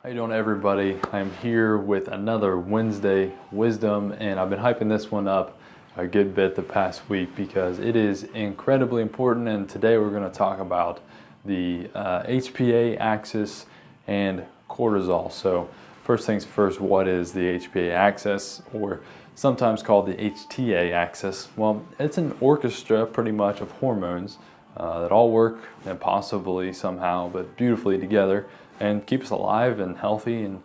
How you doing, everybody? I'm here with another Wednesday Wisdom, and I've been hyping this one up a good bit the past week because it is incredibly important. And today we're going to talk about the HPA axis and cortisol. So first things first, what is the HPA axis, or sometimes called the HTA axis? Well, it's an orchestra pretty much of hormones that all work impossibly somehow, but beautifully together, and keep us alive and healthy and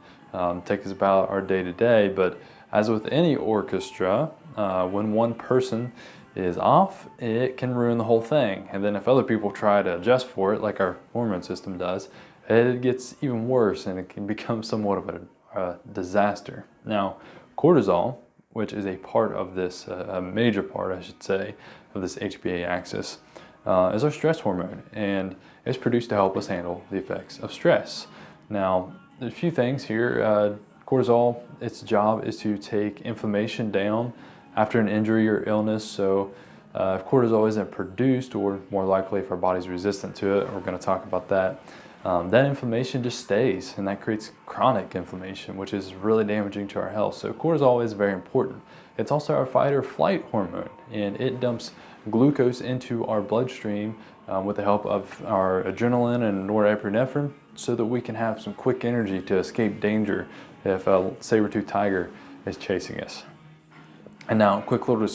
take us about our day to day. But as with any orchestra, when one person is off, it can ruin the whole thing. And then if other people try to adjust for it, like our hormone system does, it gets even worse and it can become somewhat of a disaster. Now, cortisol, which is a part of this, a major part, I should say, of this HPA axis, is our stress hormone, and it's produced to help us handle the effects of stress. Now, there's a few things here. Cortisol, its job is to take inflammation down after an injury or illness. So if cortisol isn't produced, or more likely if our body's resistant to it, we're going to talk about that, that inflammation just stays, and that creates chronic inflammation, which is really damaging to our health. So cortisol is very important. It's also our fight or flight hormone, and it dumps glucose into our bloodstream with the help of our adrenaline and norepinephrine, so that we can have some quick energy to escape danger if a saber-toothed tiger is chasing us. And now, quick little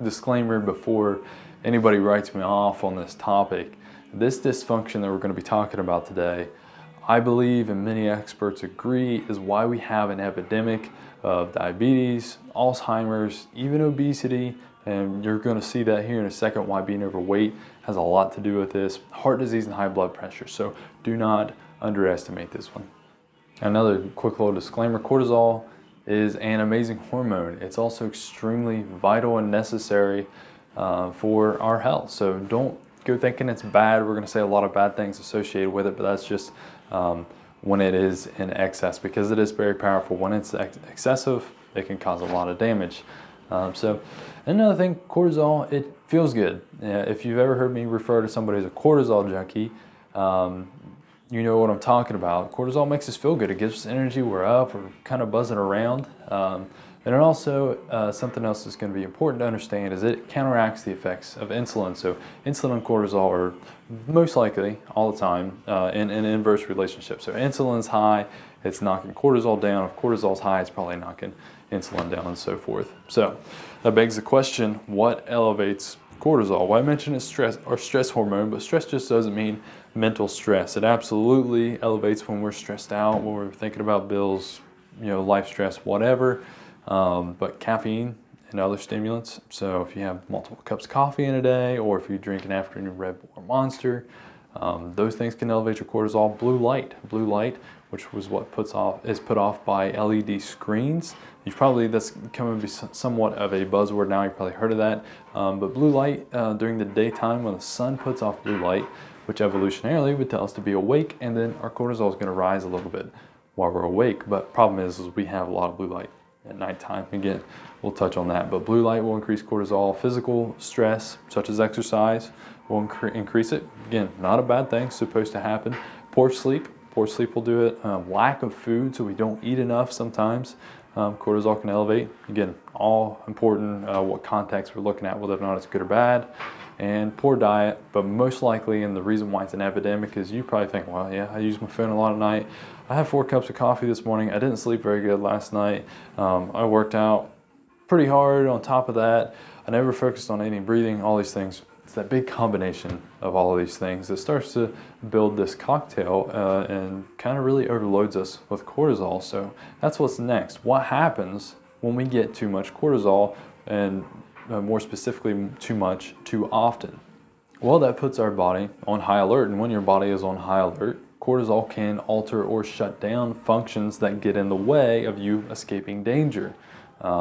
disclaimer before anybody writes me off on this topic. This dysfunction that we're going to be talking about today, I believe, and many experts agree, is why we have an epidemic of diabetes, Alzheimer's, even obesity, and you're going to see that here in a second, why being overweight has a lot to do with this, heart disease and high blood pressure. So do not underestimate this one. Another quick little disclaimer, cortisol is an amazing hormone. It's also extremely vital and necessary for our health. So don't go thinking it's bad. We're going to say a lot of bad things associated with it, but that's just when it is in excess, because it is very powerful. When it's excessive, it can cause a lot of damage. So another thing, cortisol, it feels good. If you've ever heard me refer to somebody as a cortisol junkie, you know what I'm talking about. Cortisol makes us feel good. It gives us energy. We're up, we're kind of buzzing around. And it also, something else that's going to be important to understand is it counteracts the effects of insulin. So insulin and cortisol are most likely all the time in an inverse relationship. So insulin's high, it's knocking cortisol down. If cortisol's high, it's probably knocking insulin down, and so forth. So that begs the question, what elevates cortisol? Well, I mentioned it's stress, or stress hormone, but stress just doesn't mean mental stress. It absolutely elevates when we're stressed out, when we're thinking about bills, life stress, whatever. But caffeine and other stimulants. So if you have multiple cups of coffee in a day, or if you drink an afternoon Red Bull or Monster, those things can elevate your cortisol. Blue light, which was what is put off by LED screens. That's coming to be somewhat of a buzzword now. You've probably heard of that. But blue light during the daytime, when the sun puts off blue light, which evolutionarily would tell us to be awake, and then our cortisol is going to rise a little bit while we're awake. But problem is we have a lot of blue light at nighttime. Again, we'll touch on that. But blue light will increase cortisol. Physical stress, such as exercise, will increase it. Again, not a bad thing, supposed to happen. Poor sleep will do it. Lack of food, so we don't eat enough sometimes. Cortisol can elevate. Again, all important what context we're looking at, whether or not it's good or bad. And poor diet, but most likely, and the reason why it's an epidemic is you probably think, well, yeah, I use my phone a lot at night. I had 4 cups of coffee this morning. I didn't sleep very good last night. I worked out pretty hard on top of that. I never focused on any breathing, all these things. It's that big combination of all of these things that starts to build this cocktail and kind of really overloads us with cortisol. So that's what's next. What happens when we get too much cortisol, and more specifically, too much, too often? Well, that puts our body on high alert, and when your body is on high alert, cortisol can alter or shut down functions that get in the way of you escaping danger.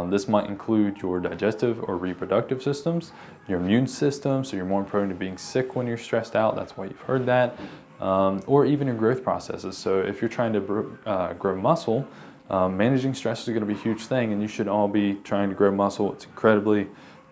This might include your digestive or reproductive systems, your immune system, so you're more prone to being sick when you're stressed out. That's why you've heard that. Or even your growth processes. So if you're trying to grow muscle, managing stress is going to be a huge thing, and you should all be trying to grow muscle. It's incredibly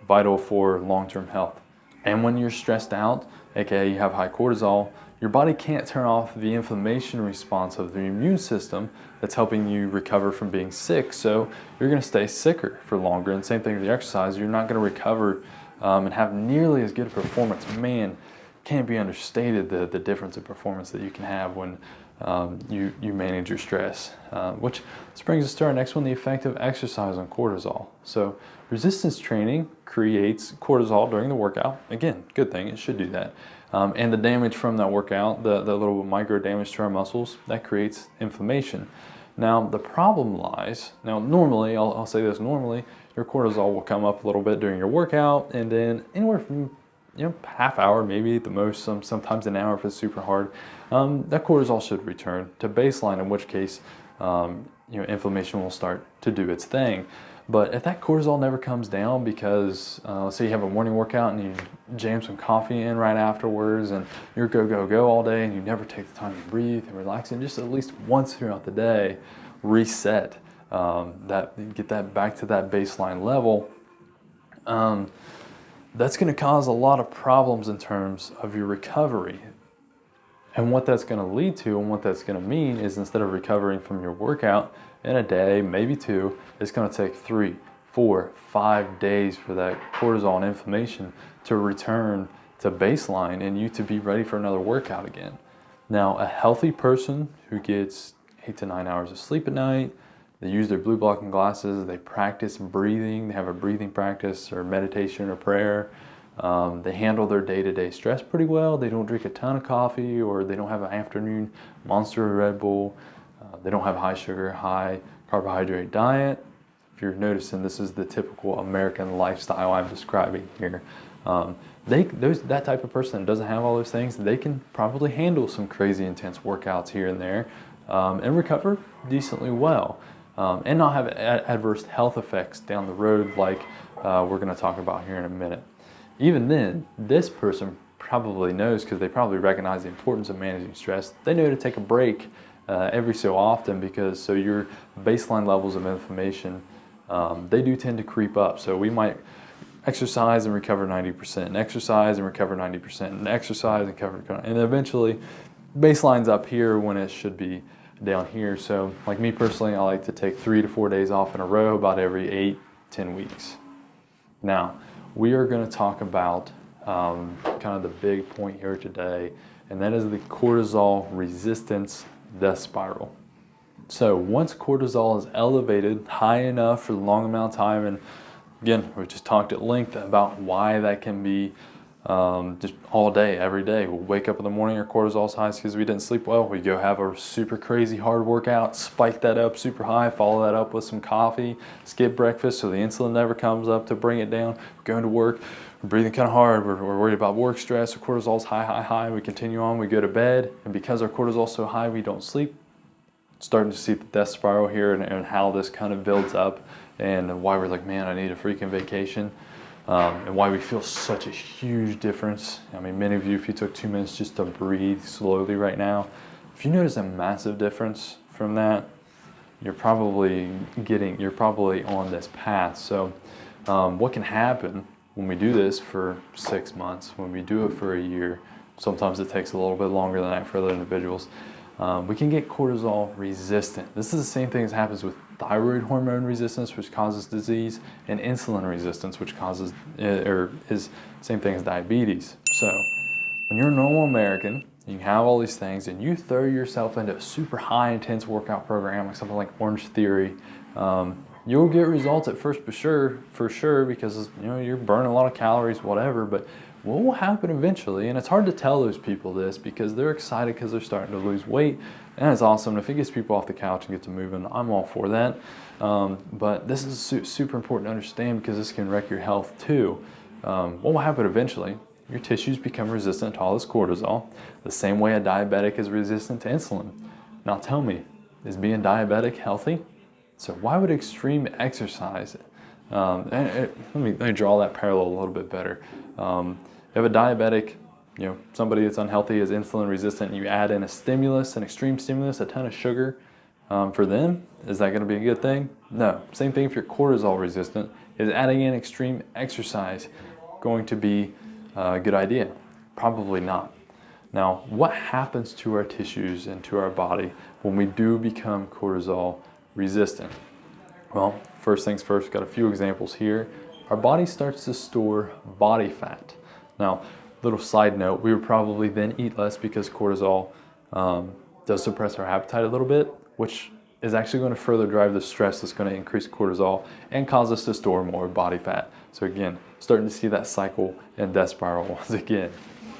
vital for long-term health. And when you're stressed out, aka you have high cortisol, your body can't turn off the inflammation response of the immune system that's helping you recover from being sick. So you're going to stay sicker for longer. And same thing with the exercise. You're not going to recover and have nearly as good a performance. Man, can't be understated the difference in performance that you can have when you manage your stress. Which brings us to our next one, the effect of exercise on cortisol. So resistance training creates cortisol during the workout. Again, good thing, it should do that. And the damage from that workout, the little micro damage to our muscles, that creates inflammation. Now the problem lies, normally, I'll say this, normally your cortisol will come up a little bit during your workout, and then anywhere from half hour, maybe at the most, sometimes an hour if it's super hard, that cortisol should return to baseline, in which case inflammation will start to do its thing. But if that cortisol never comes down because, let's say you have a morning workout and you jam some coffee in right afterwards and you're go all day and you never take the time to breathe and relax, and just at least once throughout the day, reset, get that back to that baseline level, that's going to cause a lot of problems in terms of your recovery. And what that's going to lead to and what that's going to mean is, instead of recovering from your workout in a day, maybe two, it's going to take 3, 4, 5 days for that cortisol and inflammation to return to baseline and you to be ready for another workout again. Now, a healthy person who gets 8 to 9 hours of sleep at night, they use their blue blocking glasses, they practice breathing, they have a breathing practice or meditation or prayer, they handle their day-to-day stress pretty well, they don't drink a ton of coffee, or they don't have an afternoon Monster or Red Bull, they don't have a high sugar, high carbohydrate diet. If you're noticing, this is the typical American lifestyle I'm describing here. That type of person that doesn't have all those things, they can probably handle some crazy intense workouts here and there and recover decently well. And not have adverse health effects down the road like we're going to talk about here in a minute. Even then, this person probably knows, because they probably recognize the importance of managing stress. They know to take a break every so often, because so your baseline levels of inflammation, they do tend to creep up. So we might exercise and recover 90%, and exercise and recover 90%, and exercise and recover, and eventually baseline's up here when it should be down here. So like me personally, I like to take 3 to 4 days off in a row about every 8-10 weeks. Now, we are going to talk about kind of the big point here today, and that is the cortisol resistance death spiral. So once cortisol is elevated high enough for a long amount of time, and again, we just talked at length about why that can be just all day, every day. We'll wake up in the morning, our cortisol's high because we didn't sleep well. We go have a super crazy hard workout, spike that up super high, follow that up with some coffee, skip breakfast so the insulin never comes up to bring it down. We're going to work, we're breathing kind of hard, we're worried about work stress, our cortisol's high. We continue on, we go to bed, and because our cortisol's so high, we don't sleep. Starting to see the death spiral here, and how this kind of builds up, and why we're like, man, I need a freaking vacation. And why we feel such a huge difference. I mean, many of you, if you took 2 minutes just to breathe slowly right now, if you notice a massive difference from that, you're probably on this path. So what can happen when we do this for 6 months, when we do it for a year, sometimes it takes a little bit longer than that for other individuals, we can get cortisol resistant. This is the same thing as happens with thyroid hormone resistance, which causes disease, and insulin resistance, which causes, or is same thing as diabetes. So when you're a normal American, you have all these things, and you throw yourself into a super high intense workout program, like something like Orange Theory, you'll get results at first for sure, because you're burning a lot of calories, whatever, but what will happen eventually, and it's hard to tell those people this because they're excited because they're starting to lose weight, and it's awesome. If it gets people off the couch and gets them moving, I'm all for that. But this is super important to understand, because this can wreck your health too. What will happen eventually? Your tissues become resistant to all this cortisol, the same way a diabetic is resistant to insulin. Now tell me, is being diabetic healthy? So why would extreme exercise, let me draw that parallel a little bit better. If a diabetic, somebody that's unhealthy is insulin resistant, and you add in a stimulus, an extreme stimulus, a ton of sugar, for them, is that going to be a good thing? No. Same thing if you're cortisol resistant. Is adding in extreme exercise going to be a good idea? Probably not. Now, what happens to our tissues and to our body when we do become cortisol resistant? Well, first things first, we've got a few examples here. Our body starts to store body fat. Now, little side note, we would probably then eat less because cortisol does suppress our appetite a little bit, which is actually going to further drive the stress that's going to increase cortisol and cause us to store more body fat. So again, starting to see that cycle and death spiral once again.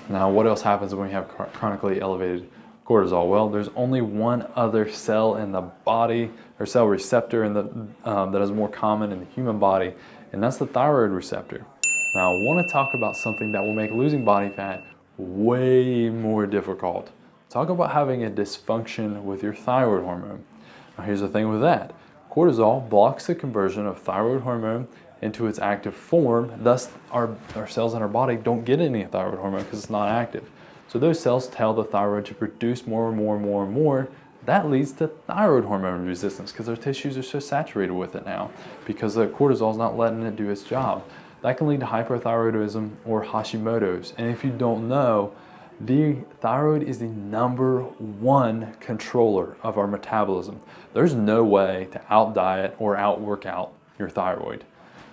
Now, what else happens when we have chronically elevated cortisol? Well, there's only one other cell in the body, or cell receptor in the, that is more common in the human body, and that's the thyroid receptor. Now, I want to talk about something that will make losing body fat way more difficult. Talk about having a dysfunction with your thyroid hormone. Now, here's the thing with that. Cortisol blocks the conversion of thyroid hormone into its active form. Thus, our cells in our body don't get any thyroid hormone because it's not active. So those cells tell the thyroid to produce more and more and more and more. That leads to thyroid hormone resistance because our tissues are so saturated with it now because the cortisol is not letting it do its job. That can lead to hyperthyroidism or Hashimoto's. And if you don't know, the thyroid is the #1 controller of our metabolism. There's no way to out-diet or out-work out your thyroid.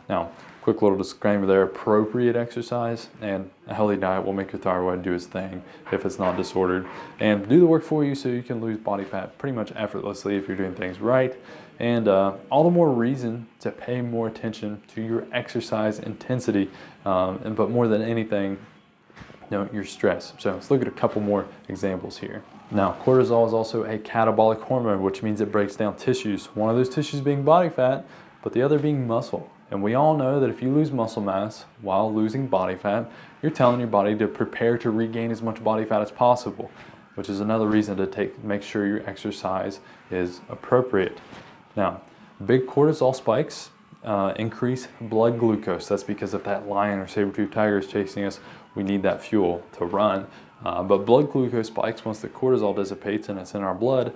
Now, quick little disclaimer there, appropriate exercise and a healthy diet will make your thyroid do its thing if it's not disordered and do the work for you so you can lose body fat pretty much effortlessly if you're doing things right. And all the more reason to pay more attention to your exercise intensity, but more than anything, your stress. So let's look at a couple more examples here. Now, cortisol is also a catabolic hormone, which means it breaks down tissues. One of those tissues being body fat, but the other being muscle. And we all know that if you lose muscle mass while losing body fat, you're telling your body to prepare to regain as much body fat as possible, which is another reason to make sure your exercise is appropriate. Now, big cortisol spikes increase blood glucose. That's because if that lion or saber-toothed tiger is chasing us, we need that fuel to run. But blood glucose spikes once the cortisol dissipates and it's in our blood,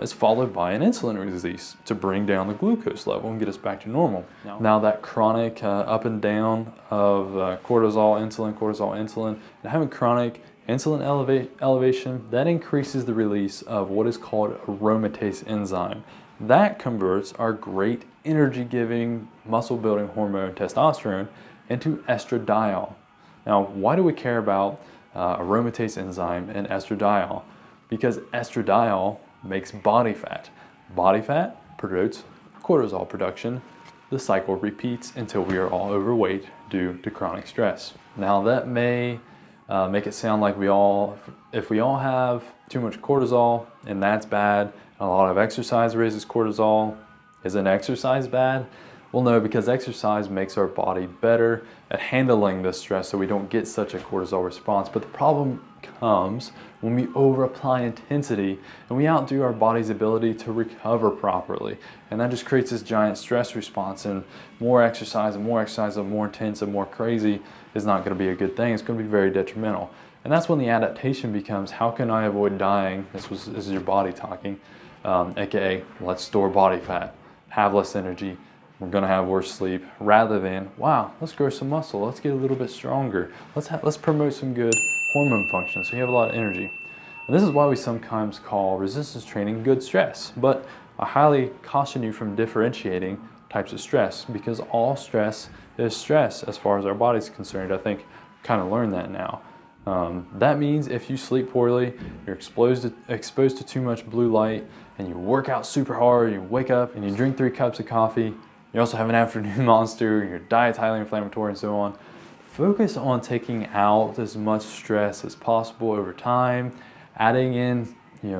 is followed by an insulin release to bring down the glucose level and get us back to normal. Now that chronic up and down of cortisol, insulin, and having chronic insulin elevation, that increases the release of what is called aromatase enzyme. That converts our great energy-giving, muscle-building hormone testosterone into estradiol. Now, why do we care about aromatase enzyme and estradiol? Because estradiol makes body fat. Body fat produces cortisol production. The cycle repeats until we are all overweight due to chronic stress. Now, that may make it sound like if we all have too much cortisol and that's bad, a lot of exercise raises cortisol. Isn't exercise bad? Well, no, because exercise makes our body better at handling the stress so we don't get such a cortisol response. But the problem comes when we over-apply intensity and we outdo our body's ability to recover properly. And that just creates this giant stress response, and more exercise and more intense and more crazy is not going to be a good thing. It's going to be very detrimental. And that's when the adaptation becomes, how can I avoid dying? This is your body talking, aka let's store body fat, have less energy, we're going to have worse sleep, rather than, wow, let's grow some muscle, let's get a little bit stronger, let's promote some good hormone function so you have a lot of energy. And this is why we sometimes call resistance training good stress, but I highly caution you from differentiating types of stress, because all stress is stress as far as our body's concerned. I think kind of learned that now. That means if you sleep poorly, you're exposed to too much blue light, and you work out super hard, you wake up and you drink 3 cups of coffee, you also have an afternoon monster, your diet's highly inflammatory and so on. Focus on taking out as much stress as possible over time. Adding in,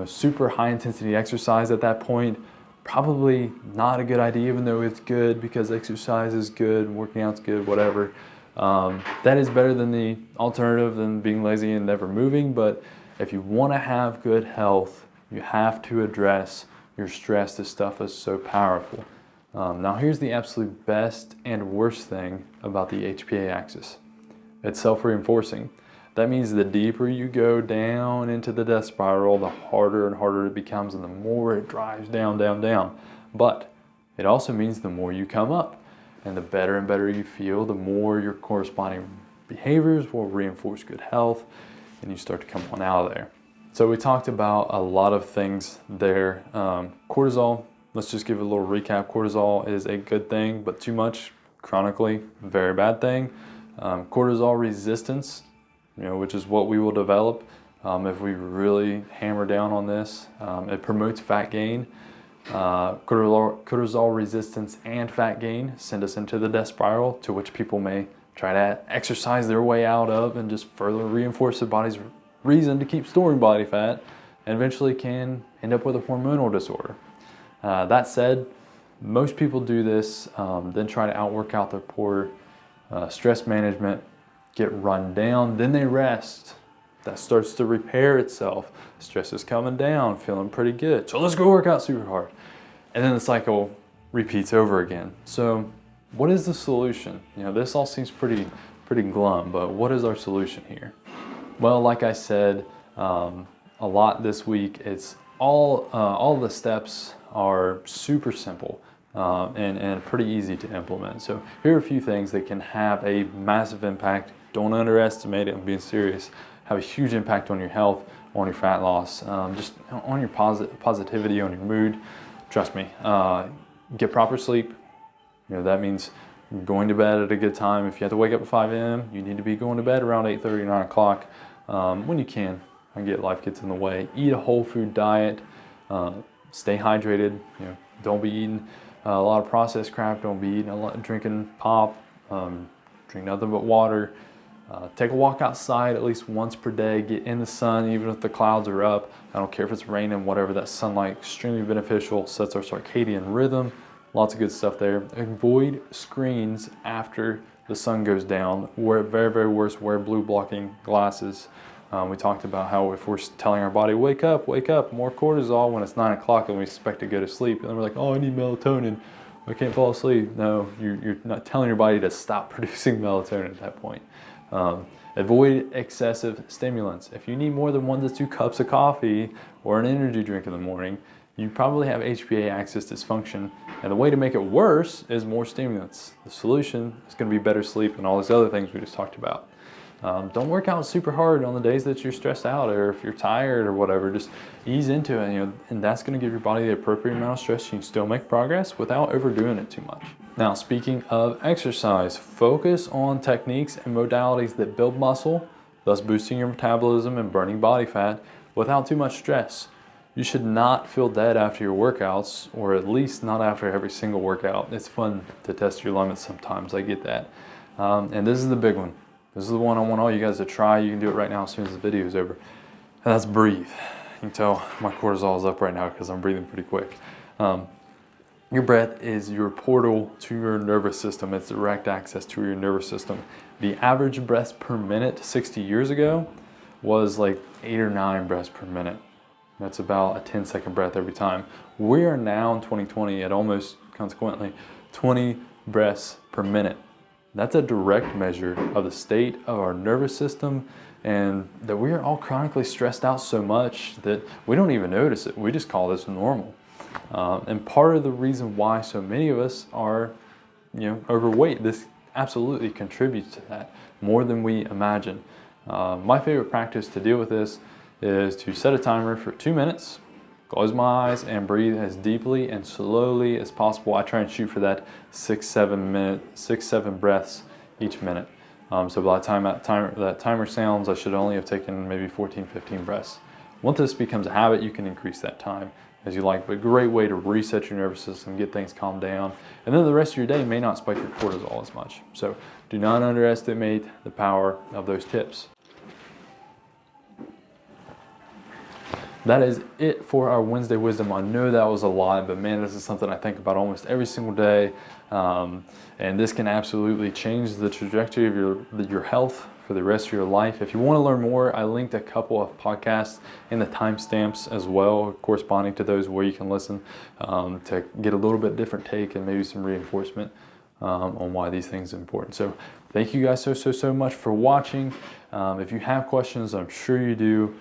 super high intensity exercise at that point, probably not a good idea, even though it's good because exercise is good, working out's good, whatever. That is better than the alternative than being lazy and never moving. But if you want to have good health, you have to address your stress. This stuff is so powerful. Now here's the absolute best and worst thing about the HPA axis. It's self-reinforcing. That means the deeper you go down into the death spiral, the harder and harder it becomes and the more it drives down, down, down. But it also means the more you come up and the better and better you feel, the more your corresponding behaviors will reinforce good health. and you start to come on out of there. So we talked about a lot of things there. Cortisol, let's just give a little recap. Cortisol is a good thing, but too much, chronically, very bad thing. Cortisol resistance, which is what we will develop if we really hammer down on this. It promotes fat gain. Cortisol resistance and fat gain send us into the death spiral, to which people may try to exercise their way out of and just further reinforce the body's reason to keep storing body fat, and eventually can end up with a hormonal disorder. That said, most people do this, then try to outwork out their poor stress management, get run down, then they rest. That starts to repair itself. Stress is coming down, feeling pretty good. So let's go work out super hard. And then the cycle repeats over again. So what is the solution? This all seems pretty glum, but what is our solution here? Well, like I said a lot this week, it's all the steps are super simple and pretty easy to implement. So here are a few things that can have a massive impact. Don't underestimate it. I'm being serious. Have a huge impact on your health, on your fat loss, just on your positivity, on your mood. Trust me. Get proper sleep. That means going to bed at a good time. If you have to wake up at 5 a.m., you need to be going to bed around 8:30, 9 o'clock when you can. Life gets in the way. Eat a whole food diet. Stay hydrated. Don't be eating a lot of processed crap. Don't be eating a lot, drinking pop. Drink nothing but water. Take a walk outside at least once per day. Get in the sun, even if the clouds are up. I don't care if it's raining, whatever. That sunlight, extremely beneficial. Sets our circadian rhythm. Lots of good stuff there. Avoid screens after the sun goes down. Wear, very, very worst, wear blue blocking glasses. We talked about how if we're telling our body, wake up, more cortisol when it's 9 o'clock and we expect to go to sleep. And then we're like, oh, I need melatonin. I can't fall asleep. No, you're not telling your body to stop producing melatonin at that point. Avoid excessive stimulants. If you need more than 1 to 2 cups of coffee or an energy drink in the morning, you probably have HPA axis dysfunction. And the way to make it worse is more stimulants. The solution is going to be better sleep and all these other things we just talked about. Don't work out super hard on the days that you're stressed out, or if you're tired or whatever. Just ease into it, and that's going to give your body the appropriate amount of stress. You can still make progress without overdoing it too much. Now, speaking of exercise, focus on techniques and modalities that build muscle, thus boosting your metabolism and burning body fat without too much stress. You should not feel dead after your workouts, or at least not after every single workout. It's fun to test your limits sometimes, I get that. And this is the big one. This is the one I want all you guys to try. You can do it right now as soon as the video is over. And that's breathe. You can tell my cortisol is up right now because I'm breathing pretty quick. Your breath is your portal to your nervous system. It's direct access to your nervous system. The average breaths per minute 60 years ago was like 8 or 9 breaths per minute. That's about a 10-second breath every time. We are now in 2020 at almost, consequently, 20 breaths per minute. That's a direct measure of the state of our nervous system, and that we are all chronically stressed out so much that we don't even notice it. We just call this normal. And part of the reason why so many of us are, overweight, this absolutely contributes to that more than we imagine. My favorite practice to deal with this is to set a timer for 2 minutes, close my eyes, and breathe as deeply and slowly as possible. I try and shoot for that 6-7 breaths each minute. So by the time that timer sounds, I should only have taken maybe 14-15 breaths. Once this becomes a habit, you can increase that time as you like, but a great way to reset your nervous system, get things calmed down, and then the rest of your day may not spike your cortisol as much. So do not underestimate the power of those tips. That is it for our Wednesday Wisdom. I know that was a lot, but man, this is something I think about almost every single day. And this can absolutely change the trajectory of your health for the rest of your life. If you want to learn more, I linked a couple of podcasts in the timestamps as well, corresponding to those where you can listen to get a little bit different take and maybe some reinforcement on why these things are important. So thank you guys so much for watching. If you have questions, I'm sure you do,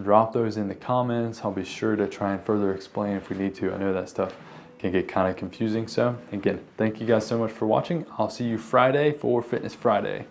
drop those in the comments. I'll be sure to try and further explain if we need to. I know that stuff can get kind of confusing. So again, thank you guys so much for watching. I'll see you Friday for Fitness Friday.